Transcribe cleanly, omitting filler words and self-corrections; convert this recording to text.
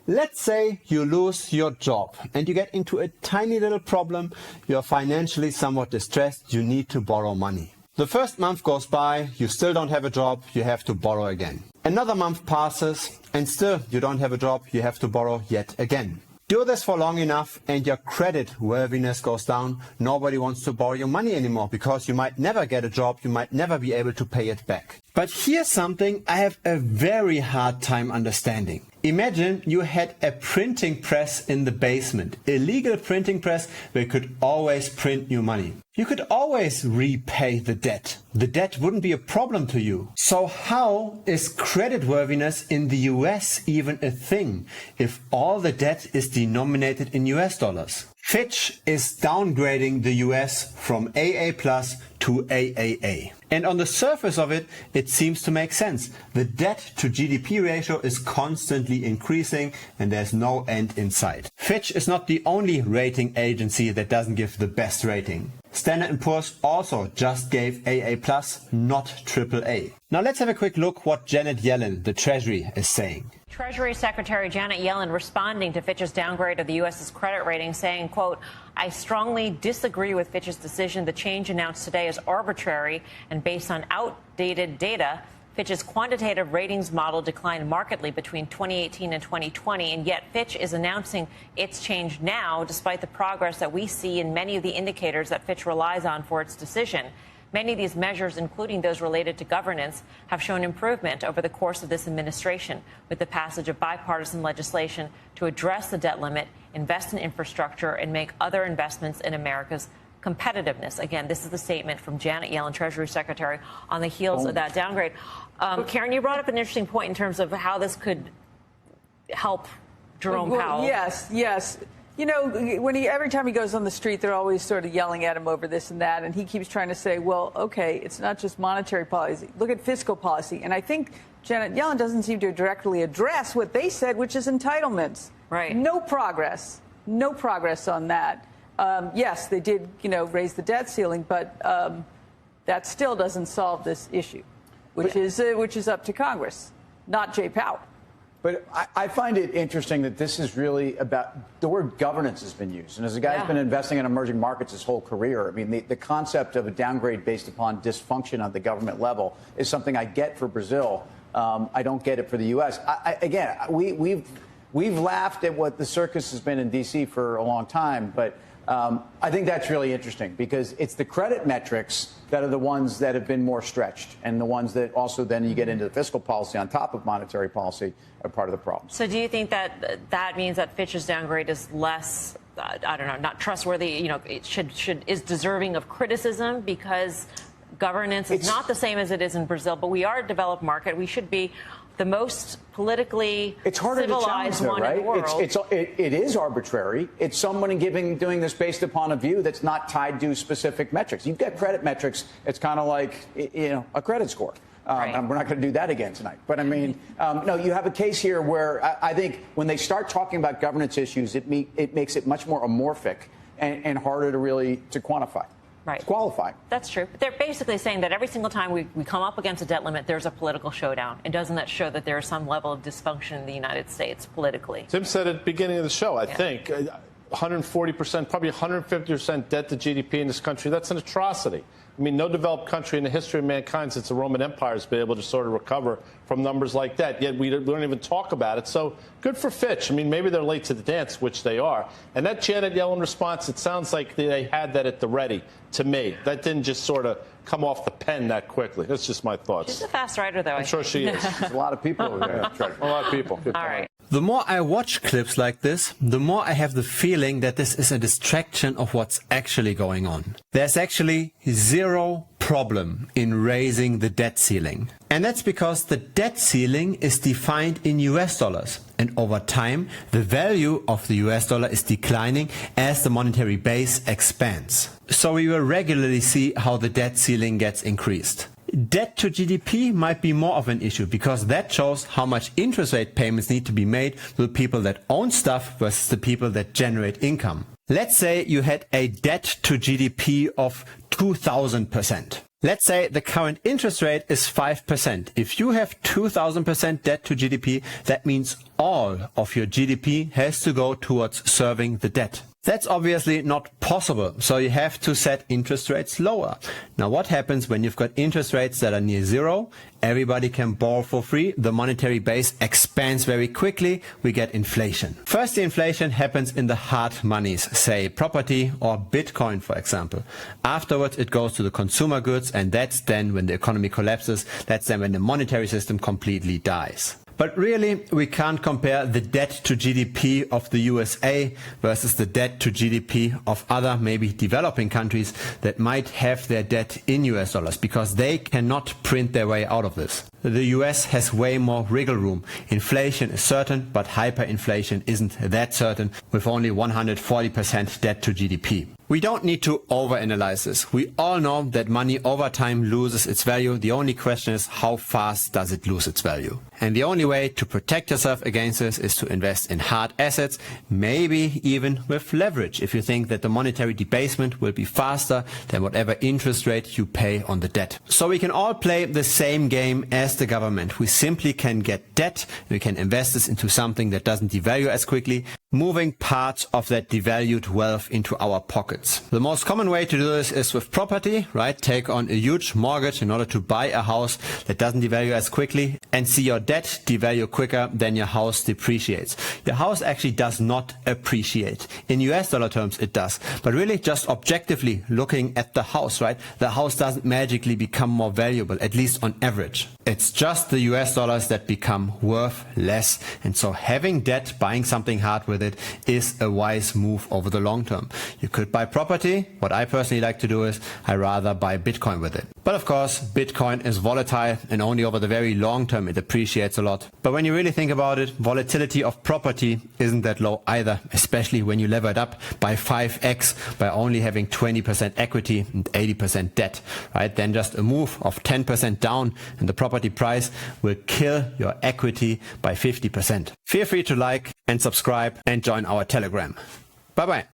Let's say you lose your job and you get into a tiny little problem. You're financially somewhat distressed. You need to borrow money. The first month goes by, you still don't have a job, you have to borrow again. Another month passes and still you don't have a job, you have to borrow yet again. Do this for long enough and your credit worthiness goes down. Nobody wants to borrow your money anymore because you might never get a job, you might never be able to pay it back. But here's something I have a very hard time understanding. Imagine you had a printing press in the basement, a legal printing press where you could always print new money. You could always repay the debt. The debt wouldn't be a problem to you. So how is creditworthiness in the US even a thing if all the debt is denominated in US dollars? Fitch is downgrading the US from AA+ to AAA. And on the surface of it, it seems to make sense. The debt to GDP ratio is constantly increasing and there's no end in sight. Fitch is not the only rating agency that doesn't give the best rating. Standard & Poor's also just gave AA+, not AAA. Now let's have a quick look what Janet Yellen, the Treasury, is saying. Treasury Secretary Janet Yellen responding to Fitch's downgrade of the U.S.'s credit rating, saying, quote, I strongly disagree with Fitch's decision. The change announced today is arbitrary and based on outdated data. Fitch's quantitative ratings model declined markedly between 2018 and 2020, and yet Fitch is announcing its change now, despite the progress that we see in many of the indicators that Fitch relies on for its decision. Many of these measures, including those related to governance, have shown improvement over the course of this administration, with the passage of bipartisan legislation to address the debt limit, invest in infrastructure, and make other investments in America's competitiveness. Again, this is the statement from Janet Yellen, Treasury Secretary, on the heels of that downgrade. Karen, you brought up an interesting point in terms of how this could help Jerome Powell. Yes. You know, every time he goes on the street, they're always sort of yelling at him over this and that, and he keeps trying to say, well, okay, it's not just monetary policy. Look at fiscal policy. And I think Janet Yellen doesn't seem to directly address what they said, which is entitlements. Right. No progress on that. Yes, they did, raise the debt ceiling, but that still doesn't solve this issue, which is up to Congress, not Jay Powell. But I find it interesting that this is really about the word governance has been used. And as a guy who's been investing in emerging markets his whole career, I mean, the concept of a downgrade based upon dysfunction at the government level is something I get for Brazil. I don't get it for the U.S. Again, we've laughed at what the circus has been in D.C. for a long time, but I think that's really interesting because it's the credit metrics that are the ones that have been more stretched and the ones that also then you get into the fiscal policy on top of monetary policy are part of the problem. So do you think that that means that Fitch's downgrade is less, not trustworthy, it is deserving of criticism because governance is not the same as it is in Brazil, but we are a developed market. We should be the most politically civilized one in the world. It is arbitrary. It's someone doing this based upon a view that's not tied to specific metrics. You've got credit metrics. It's kind of like, a credit score. And we're not going to do that again tonight. But, I mean, no, you have a case here where I think when they start talking about governance issues, it makes it much more amorphic and harder to really quantify. Right. It's qualifying. That's true. But they're basically saying that every single time we come up against a debt limit, there's a political showdown. And doesn't that show that there is some level of dysfunction in the United States politically? Tim said at the beginning of the show, I think, 140%, probably 150% debt to GDP in this country. That's an atrocity. I mean, no developed country in the history of mankind since the Roman Empire has been able to sort of recover from numbers like that. Yet we don't even talk about it. So good for Fitch. I mean, maybe they're late to the dance, which they are. And that Janet Yellen response, it sounds like they had that at the ready to me. That didn't just sort of come off the pen that quickly. That's just my thoughts. She's a fast writer, though. I'm sure she is. There's a lot of people over there. A lot of people. Good All point. right. The more I watch clips like this, the more I have the feeling that this is a distraction of what's actually going on. There's actually zero problem in raising the debt ceiling. And that's because the debt ceiling is defined in US dollars. And over time, the value of the US dollar is declining as the monetary base expands. So we will regularly see how the debt ceiling gets increased. Debt to GDP might be more of an issue because that shows how much interest rate payments need to be made to the people that own stuff versus the people that generate income. Let's say you had a debt to GDP of 2,000%. Let's say the current interest rate is 5%. If you have 2,000% debt to GDP, that means all of your GDP has to go towards serving the debt. That's obviously not possible, so you have to set interest rates lower. Now what happens when you've got interest rates that are near zero? Everybody can borrow for free, the monetary base expands very quickly, we get inflation. First, the inflation happens in the hard monies, say property or Bitcoin, for example. Afterwards, it goes to the consumer goods, and that's then when the economy collapses, that's then when the monetary system completely dies. But really, we can't compare the debt to GDP of the USA versus the debt to GDP of other, maybe developing countries that might have their debt in US dollars, because they cannot print their way out of this. The US has way more wriggle room. Inflation is certain, but hyperinflation isn't that certain, with only 140% debt to GDP. We don't need to overanalyze this. We all know that money over time loses its value. The only question is, how fast does it lose its value? And the only way to protect yourself against this is to invest in hard assets, maybe even with leverage, if you think that the monetary debasement will be faster than whatever interest rate you pay on the debt. So we can all play the same game as the government. We simply can get debt, we can invest this into something that doesn't devalue as quickly, moving parts of that devalued wealth into our pockets. The most common way to do this is with property, right? Take on a huge mortgage in order to buy a house that doesn't devalue as quickly and see your debt devalue quicker than your house depreciates. Your house actually does not appreciate. In US dollar terms it does, but really just objectively looking at the house, right? The house doesn't magically become more valuable, at least on average. It's just the US dollars that become worth less, and so having debt, buying something hard with it, is a wise move over the long term. You could buy property. What I personally like to do is I rather buy Bitcoin with it. But of course, Bitcoin is volatile, and only over the very long term it appreciates a lot. But when you really think about it, volatility of property isn't that low either, especially when you lever it up by 5x by only having 20% equity and 80% debt, right? Then just a move of 10% down and the property price will kill your equity by 50%. Feel free to like and subscribe and join our Telegram. Bye bye.